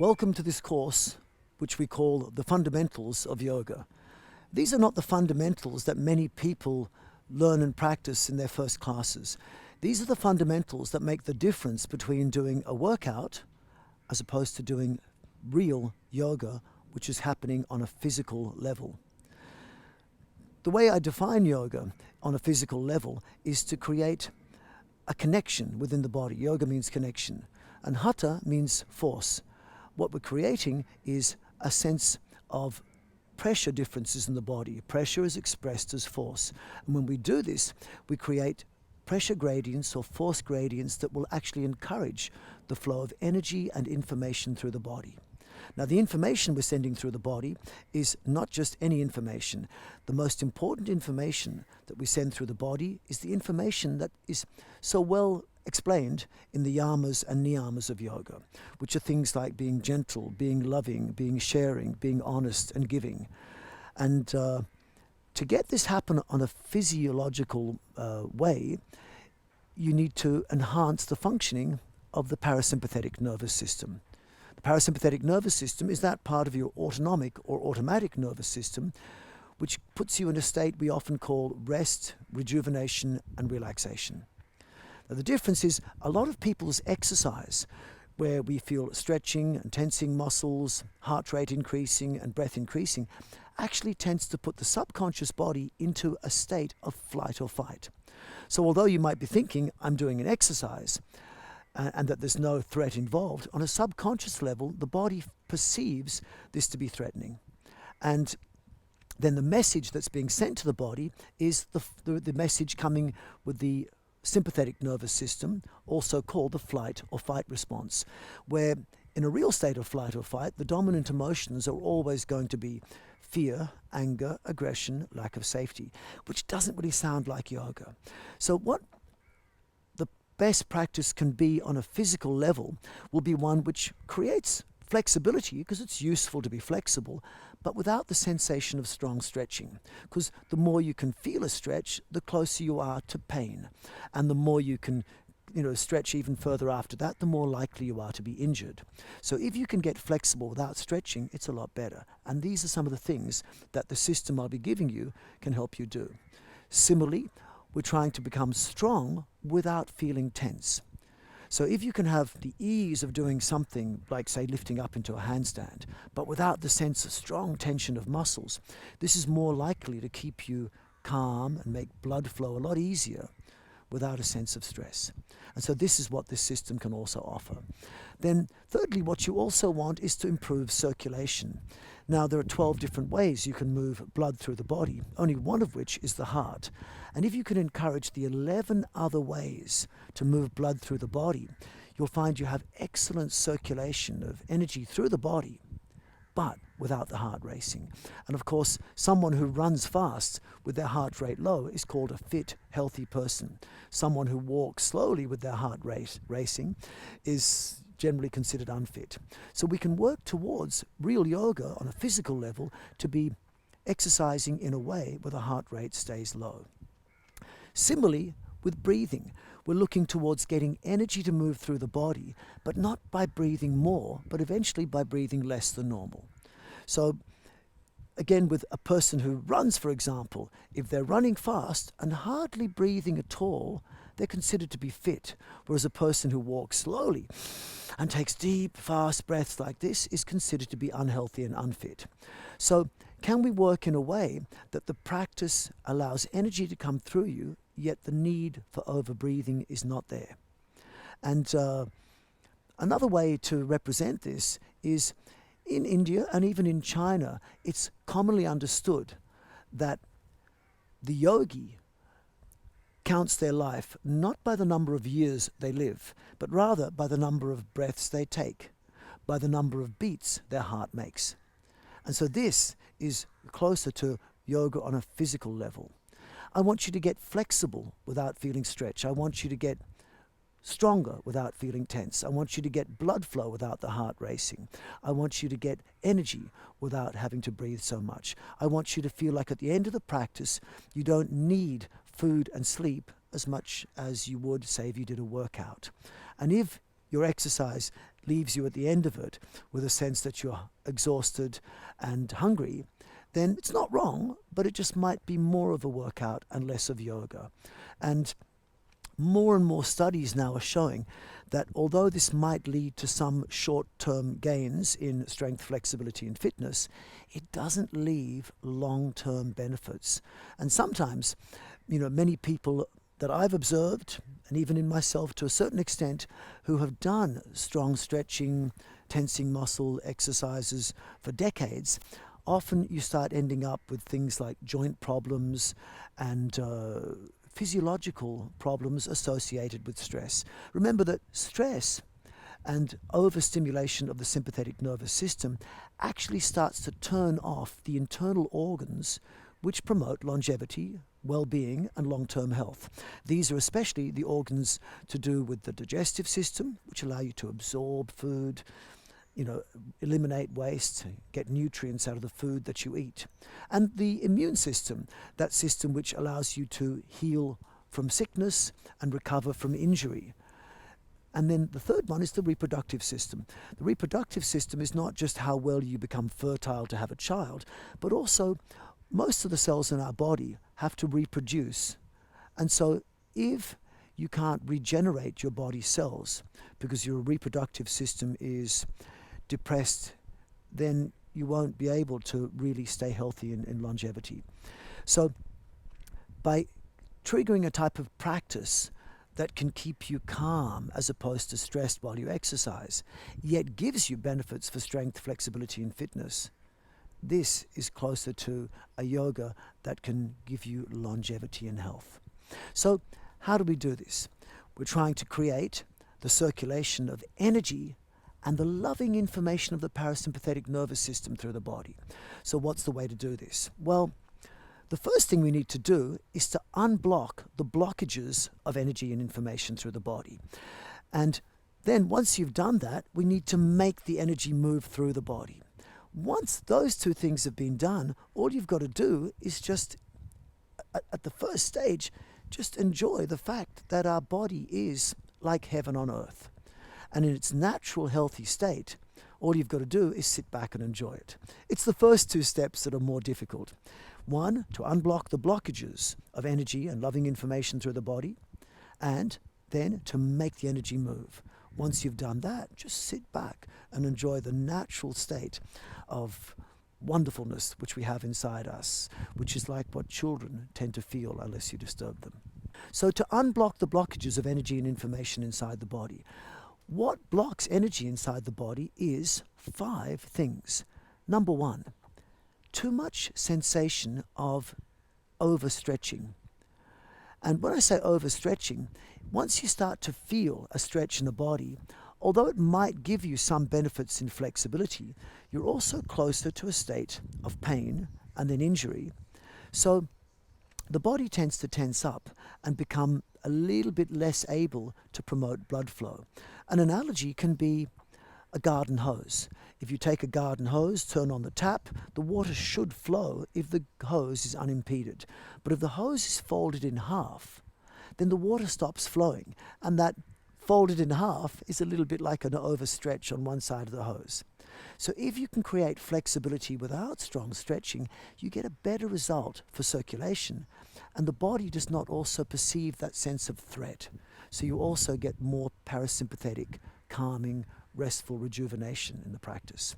Welcome to this course, which we call the fundamentals of yoga. These are not the fundamentals that many people learn and practice in their first classes. These are the fundamentals that make the difference between doing a workout as opposed to doing real yoga, which is happening on a physical level. The way I define yoga on a physical level is to create a connection within the body. Yoga means connection, and hatha means force. What we're creating is a sense of pressure differences in the body. Pressure is expressed as force. And when we do this, we create pressure gradients or force gradients that will actually encourage the flow of energy and information through the body. Now, the information we're sending through the body is not just any information. The most important information that we send through the body is the information that is so well explained in the yamas and niyamas of yoga, which are things like being gentle, being loving, being sharing, being honest and giving. And to get this happen on a physiological way, you need to enhance the functioning of the parasympathetic nervous system. The parasympathetic nervous system is that part of your autonomic or automatic nervous system which puts you in a state we often call rest, rejuvenation and relaxation. Now, the difference is a lot of people's exercise, where we feel stretching and tensing muscles, heart rate increasing and breath increasing, actually tends to put the subconscious body into a state of flight or fight. So although you might be thinking, I'm doing an exercise, and that there's no threat involved, on a subconscious level, the body perceives this to be threatening. And then the message that's being sent to the body is the message coming with the sympathetic nervous system, also called the flight or fight response, where in a real state of flight or fight, the dominant emotions are always going to be fear, anger, aggression, lack of safety, which doesn't really sound like yoga. So what the best practice can be on a physical level will be one which creates flexibility, because it's useful to be flexible, but without the sensation of strong stretching. Because the more you can feel a stretch, the closer you are to pain. And the more you can stretch even further after that, the more likely you are to be injured. So if you can get flexible without stretching, it's a lot better. And these are some of the things that the system I'll be giving you can help you do. Similarly, we're trying to become strong without feeling tense. So if you can have the ease of doing something like, say, lifting up into a handstand, but without the sense of strong tension of muscles, this is more likely to keep you calm and make blood flow a lot easier without a sense of stress. And so this is what this system can also offer. Then thirdly, what you also want is to improve circulation. Now, there are 12 different ways you can move blood through the body, only one of which is the heart. And if you can encourage the 11 other ways to move blood through the body, you'll find you have excellent circulation of energy through the body, but without the heart racing. And of course, someone who runs fast with their heart rate low is called a fit, healthy person. Someone who walks slowly with their heart rate racing is generally considered unfit. So we can work towards real yoga on a physical level to be exercising in a way where the heart rate stays low. Similarly, with breathing, we're looking towards getting energy to move through the body, but not by breathing more, but eventually by breathing less than normal. So again, with a person who runs, for example, if they're running fast and hardly breathing at all, they're considered to be fit, whereas a person who walks slowly and takes deep, fast breaths like this is considered to be unhealthy and unfit. So can we work in a way that the practice allows energy to come through you, yet the need for over-breathing is not there? And another way to represent this is in India and even in China, it's commonly understood that the yogi counts their life not by the number of years they live, but rather by the number of breaths they take, by the number of beats their heart makes. And so this is closer to yoga on a physical level. I want you to get flexible without feeling stretch. I want you to get stronger without feeling tense. I want you to get blood flow without the heart racing. I want you to get energy without having to breathe so much. I want you to feel like at the end of the practice, you don't need food and sleep as much as you would, say, if you did a workout. And if your exercise leaves you at the end of it with a sense that you're exhausted and hungry, then it's not wrong, but it just might be more of a workout and less of yoga. And more studies now are showing that although this might lead to some short-term gains in strength, flexibility, and fitness, it doesn't leave long-term benefits. And sometimes, many people that I've observed, and even in myself to a certain extent, who have done strong stretching, tensing muscle exercises for decades, often you start ending up with things like joint problems and physiological problems associated with stress. Remember that stress and overstimulation of the sympathetic nervous system actually starts to turn off the internal organs which promote longevity, well-being, and long-term health. These are especially the organs to do with the digestive system, which allow you to absorb food, eliminate waste, get nutrients out of the food that you eat. And the immune system, that system which allows you to heal from sickness and recover from injury. And then the third one is the reproductive system. The reproductive system is not just how well you become fertile to have a child, but also most of the cells in our body have to reproduce. And so if you can't regenerate your body cells because your reproductive system is depressed, then you won't be able to really stay healthy in longevity. So by triggering a type of practice that can keep you calm as opposed to stressed while you exercise, yet gives you benefits for strength, flexibility, and fitness, this is closer to a yoga that can give you longevity and health. So how do we do this? We're trying to create the circulation of energy and the loving information of the parasympathetic nervous system through the body. So what's the way to do this? Well, the first thing we need to do is to unblock the blockages of energy and information through the body. And then once you've done that, we need to make the energy move through the body. Once those two things have been done, all you've got to do is just, at the first stage, just enjoy the fact that our body is like heaven on earth. And in its natural, healthy state, all you've got to do is sit back and enjoy it. It's the first two steps that are more difficult. One, to unblock the blockages of energy and loving information through the body, and then to make the energy move. Once you've done that, just sit back and enjoy the natural state of wonderfulness which we have inside us, which is like what children tend to feel unless you disturb them. So to unblock the blockages of energy and information inside the body, what blocks energy inside the body is 5 things. Number 1, too much sensation of overstretching. And when I say overstretching, once you start to feel a stretch in the body, although it might give you some benefits in flexibility, you're also closer to a state of pain and then injury. So the body tends to tense up and become a little bit less able to promote blood flow. An analogy can be a garden hose. If you take a garden hose, turn on the tap, the water should flow if the hose is unimpeded. But if the hose is folded in half, then the water stops flowing, and that folded in half is a little bit like an overstretch on one side of the hose. So if you can create flexibility without strong stretching, you get a better result for circulation, and the body does not also perceive that sense of threat. So you also get more parasympathetic, calming, restful rejuvenation in the practice.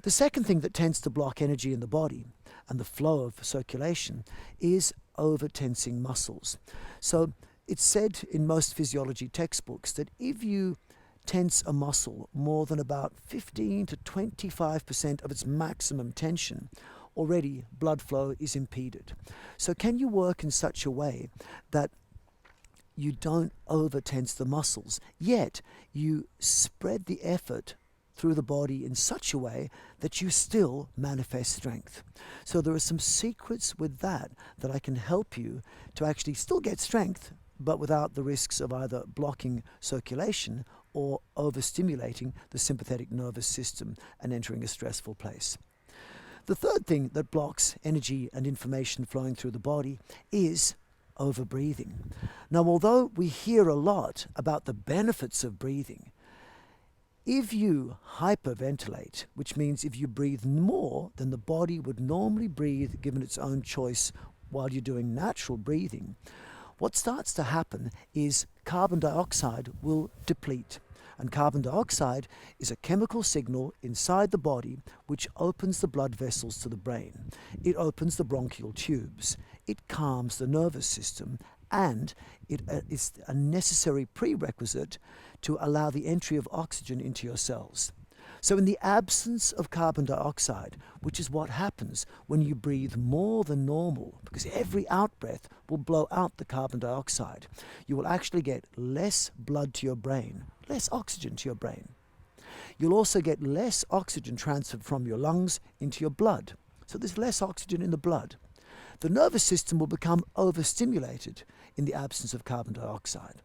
The second thing that tends to block energy in the body and the flow of circulation is over-tensing muscles. So it's said in most physiology textbooks that if you tense a muscle more than about 15 to 25% of its maximum tension, already blood flow is impeded. So can you work in such a way that you don't over-tense the muscles, yet you spread the effort through the body in such a way that you still manifest strength? So there are some secrets with that I can help you to actually still get strength, but without the risks of either blocking circulation or overstimulating the sympathetic nervous system and entering a stressful place. The third thing that blocks energy and information flowing through the body is over-breathing. Now, although we hear a lot about the benefits of breathing, If you hyperventilate, which means if you breathe more than the body would normally breathe given its own choice while you're doing natural breathing, what starts to happen is carbon dioxide will deplete. And carbon dioxide is a chemical signal inside the body which opens the blood vessels to the brain. It opens the bronchial tubes. It calms the nervous system, and it is a necessary prerequisite to allow the entry of oxygen into your cells. So in the absence of carbon dioxide, which is what happens when you breathe more than normal, because every out-breath will blow out the carbon dioxide, you will actually get less blood to your brain, less oxygen to your brain. You'll also get less oxygen transferred from your lungs into your blood. So there's less oxygen in the blood. The nervous system will become overstimulated in the absence of carbon dioxide.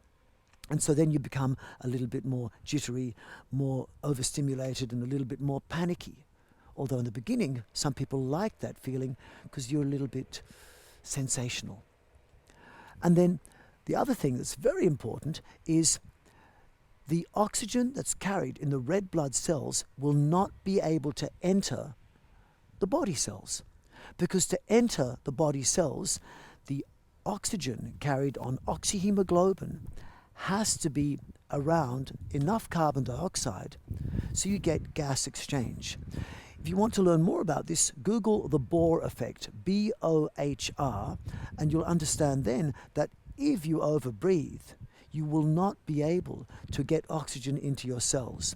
And so then you become a little bit more jittery, more overstimulated, and a little bit more panicky. Although in the beginning, some people like that feeling because you're a little bit sensational. And then the other thing that's very important is the oxygen that's carried in the red blood cells will not be able to enter the body cells. Because to enter the body cells, the oxygen carried on oxyhemoglobin has to be around enough carbon dioxide so you get gas exchange. If you want to learn more about this, Google the Bohr effect, B-O-H-R, and you'll understand then that if you overbreathe, you will not be able to get oxygen into your cells.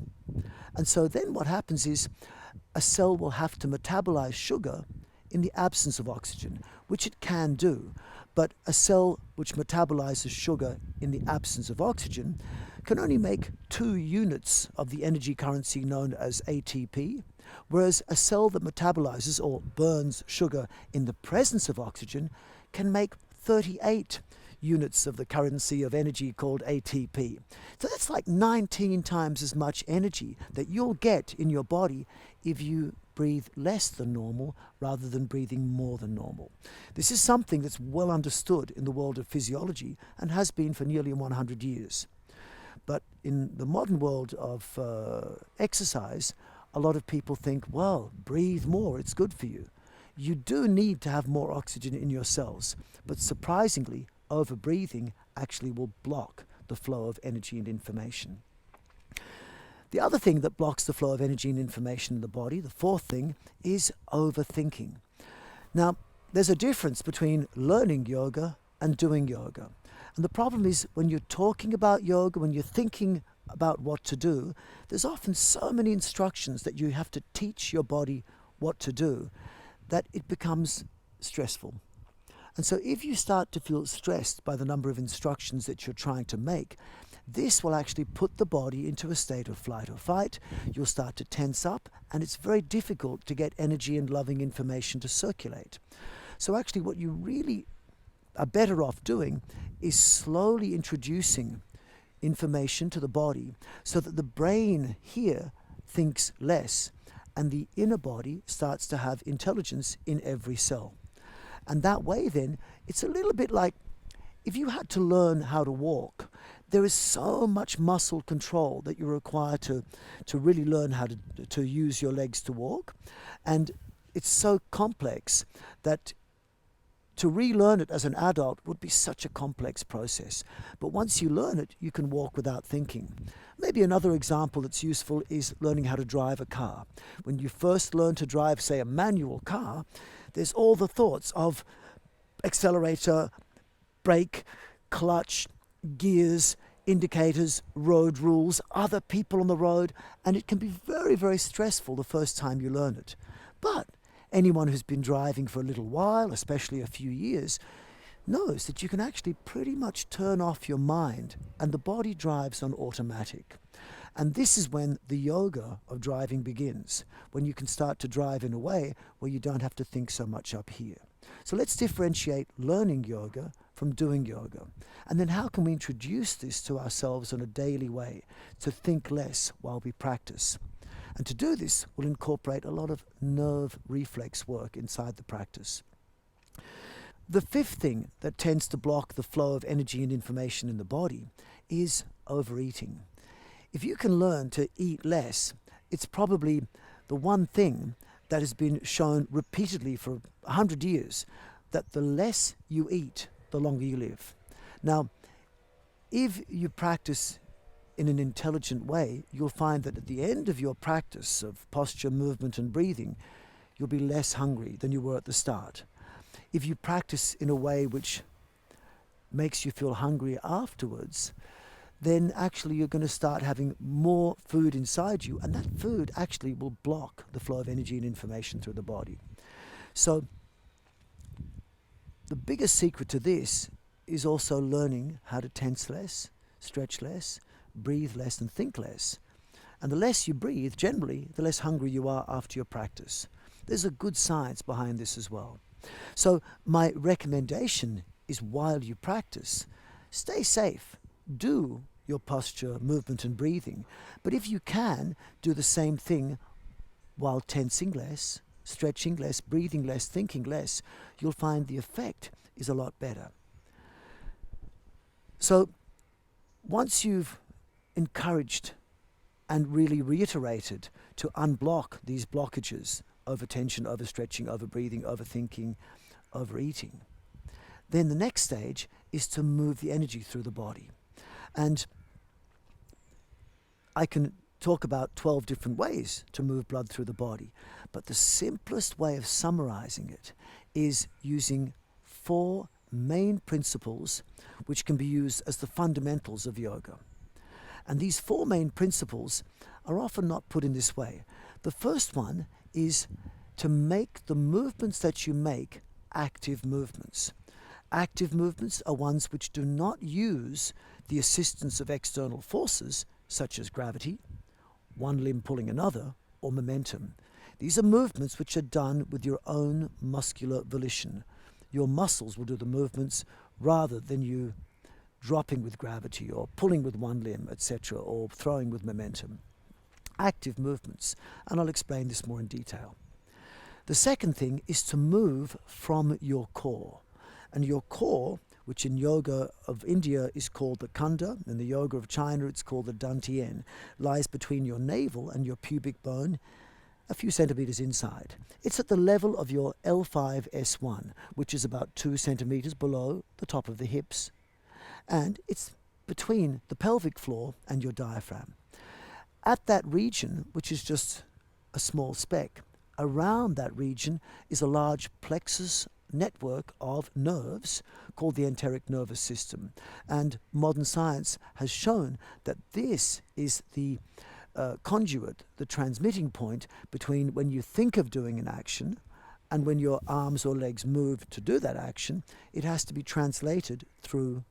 And so then what happens is a cell will have to metabolize sugar in the absence of oxygen, which it can do. But a cell which metabolizes sugar in the absence of oxygen can only make 2 units of the energy currency known as ATP, whereas a cell that metabolizes or burns sugar in the presence of oxygen can make 38 units of the currency of energy called ATP. So that's like 19 times as much energy that you'll get in your body if you breathe less than normal rather than breathing more than normal. This is something that's well understood in the world of physiology and has been for nearly 100 years. But in the modern world of exercise, a lot of people think, well, breathe more, it's good for you. You do need to have more oxygen in your cells, but surprisingly, overbreathing actually will block the flow of energy and information. The other thing that blocks the flow of energy and information in the body, the fourth thing, is overthinking. Now, there's a difference between learning yoga and doing yoga. And the problem is when you're talking about yoga, when you're thinking about what to do, there's often so many instructions that you have to teach your body what to do that it becomes stressful. And so if you start to feel stressed by the number of instructions that you're trying to make, this will actually put the body into a state of flight or fight. You'll start to tense up, and it's very difficult to get energy and loving information to circulate. So actually what you really are better off doing is slowly introducing information to the body so that the brain here thinks less and the inner body starts to have intelligence in every cell. And that way then, it's a little bit like if you had to learn how to walk, there is so much muscle control that you require to really learn how to use your legs to walk. And it's so complex that to relearn it as an adult would be such a complex process. But once you learn it, you can walk without thinking. Maybe another example that's useful is learning how to drive a car. When you first learn to drive, say, a manual car, there's all the thoughts of accelerator, brake, clutch, gears, indicators, road rules, other people on the road, and it can be very, very stressful the first time you learn it. But anyone who's been driving for a little while, especially a few years, knows that you can actually pretty much turn off your mind and the body drives on automatic. And this is when the yoga of driving begins, when you can start to drive in a way where you don't have to think so much up here. So let's differentiate learning yoga from doing yoga. And then how can we introduce this to ourselves in a daily way to think less while we practice? And to do this, we'll incorporate a lot of nerve reflex work inside the practice. The fifth thing that tends to block the flow of energy and information in the body is overeating. If you can learn to eat less, it's probably the one thing that has been shown repeatedly for 100 years, that the less you eat, the longer you live. Now, if you practice in an intelligent way, you'll find that at the end of your practice of posture, movement, and breathing, you'll be less hungry than you were at the start. If you practice in a way which makes you feel hungry afterwards, then actually you're going to start having more food inside you, and that food actually will block the flow of energy and information through the body. So the biggest secret to this is also learning how to tense less, stretch less, breathe less, and think less. And the less you breathe, generally, the less hungry you are after your practice. There's a good science behind this as well. So my recommendation is, while you practice, stay safe. Do your posture, movement, and breathing. But if you can, do the same thing while tensing less, stretching less, breathing less, thinking less. You'll find the effect is a lot better. So once you've encouraged and really reiterated to unblock these blockages, over tension, over stretching, over breathing, over thinking, overeating, then the next stage is to move the energy through the body. And I can talk about 12 different ways to move blood through the body, but the simplest way of summarizing it is using 4 main principles which can be used as the fundamentals of yoga. And these 4 main principles are often not put in this way. The first one is to make the movements that you make active movements. Active movements are ones which do not use the assistance of external forces, such as gravity, one limb pulling another, or momentum. These are movements which are done with your own muscular volition. Your muscles will do the movements rather than you dropping with gravity or pulling with one limb, etc., or throwing with momentum. Active movements, and I'll explain this more in detail. The second thing is to move from your core. And your core, which in yoga of India is called the khanda, in the yoga of China it's called the dantian, lies between your navel and your pubic bone, a few centimeters inside. It's at the level of your L5-S1, which is about 2 centimeters below the top of the hips, and it's between the pelvic floor and your diaphragm. At that region, which is just a small speck, around that region is a large plexus network of nerves called the enteric nervous system. And modern science has shown that this is the conduit, the transmitting point between when you think of doing an action and when your arms or legs move to do that action. It has to be translated through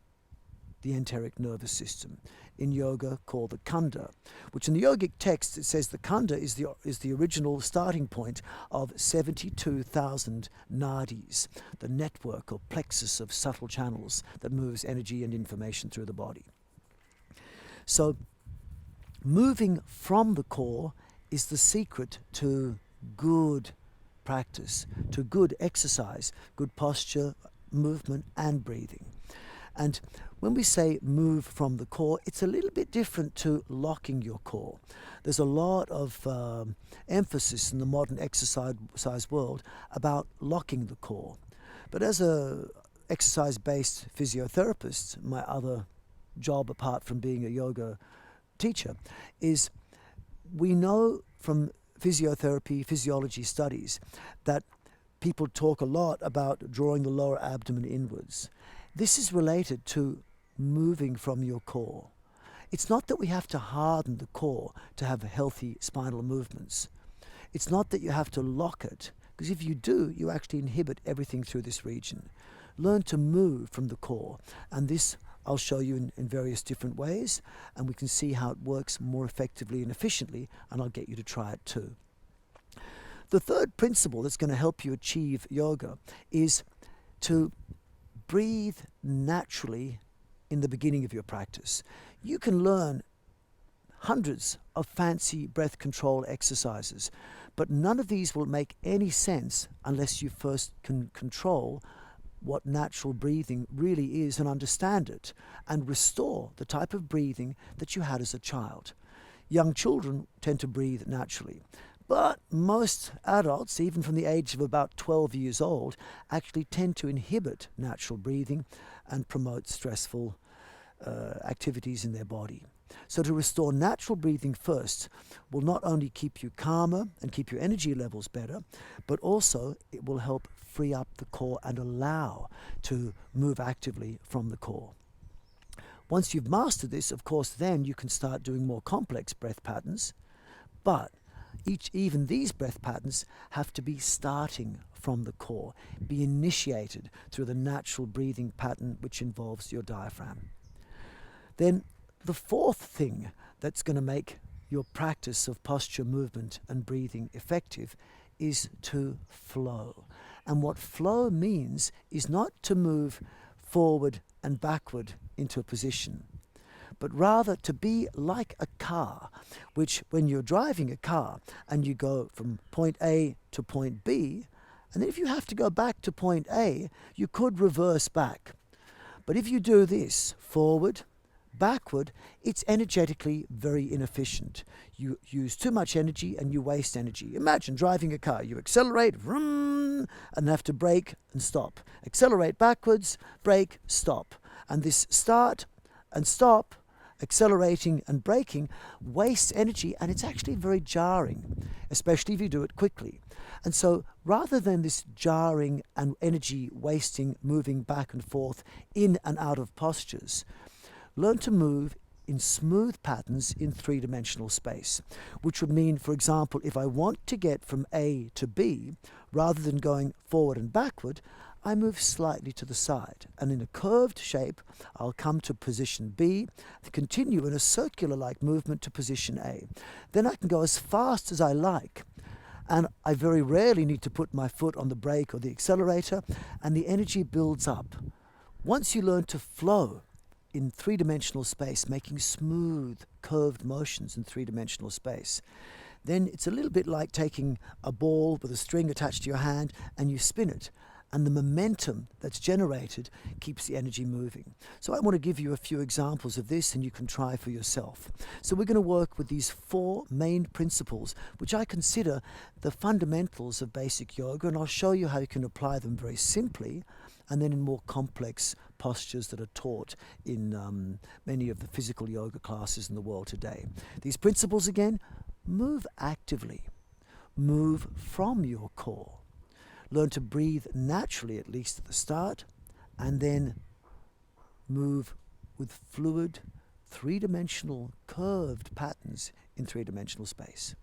the enteric nervous system, in yoga called the khanda, which in the yogic text it says the khanda is the original starting point of 72,000 nadis, the network or plexus of subtle channels that moves energy and information through the body. So moving from the core is the secret to good practice, to good exercise, good posture, movement, and breathing. And when we say move from the core, it's a little bit different to locking your core. There's a lot of emphasis in the modern exercise world about locking the core. But as a exercise-based physiotherapist, my other job apart from being a yoga teacher is we know from physiotherapy, physiology studies that people talk a lot about drawing the lower abdomen inwards. This is related to moving from your core. It's not that we have to harden the core to have healthy spinal movements. It's not that you have to lock it, because if you do, you actually inhibit everything through this region. Learn to move from the core, and this I'll show you in various different ways, and we can see how it works more effectively and efficiently, and I'll get you to try it too. The third principle that's going to help you achieve yoga is to breathe naturally in the beginning of your practice. You can learn hundreds of fancy breath control exercises, but none of these will make any sense unless you first can control what natural breathing really is and understand it and restore the type of breathing that you had as a child. Young children tend to breathe naturally. But most adults, even from the age of about 12 years old, actually tend to inhibit natural breathing and promote stressful activities in their body. So to restore natural breathing first will not only keep you calmer and keep your energy levels better, but also it will help free up the core and allow to move actively from the core. Once you've mastered this, of course, then you can start doing more complex breath patterns, but even these breath patterns have to be starting from the core, be initiated through the natural breathing pattern which involves your diaphragm. Then the fourth thing that's going to make your practice of posture, movement and breathing effective is to flow. And what flow means is not to move forward and backward into a position, but rather to be like a car, which when you're driving a car and you go from point A to point B, and then if you have to go back to point A, you could reverse back. But if you do this, forward, backward, it's energetically very inefficient. You use too much energy and you waste energy. Imagine driving a car. You accelerate, vroom, and have to brake and stop. Accelerate backwards, brake, stop. And this start and stop, accelerating and braking, wastes energy, and it's actually very jarring, especially if you do it quickly. And so rather than this jarring and energy wasting, moving back and forth in and out of postures, learn to move in smooth patterns in three-dimensional space, which would mean, for example, if I want to get from A to B, rather than going forward and backward, I move slightly to the side, and in a curved shape, I'll come to position B, continue in a circular-like movement to position A. Then I can go as fast as I like, and I very rarely need to put my foot on the brake or the accelerator, and the energy builds up. Once you learn to flow in three-dimensional space, making smooth, curved motions in three-dimensional space, then it's a little bit like taking a ball with a string attached to your hand and you spin it. And the momentum that's generated keeps the energy moving. So I want to give you a few examples of this and you can try for yourself. So we're going to work with these four main principles, which I consider the fundamentals of basic yoga, and I'll show you how you can apply them very simply and then in more complex postures that are taught in many of the physical yoga classes in the world today. These principles again: move actively, move from your core, learn to breathe naturally, at least at the start, and then move with fluid, three-dimensional, curved patterns in three-dimensional space.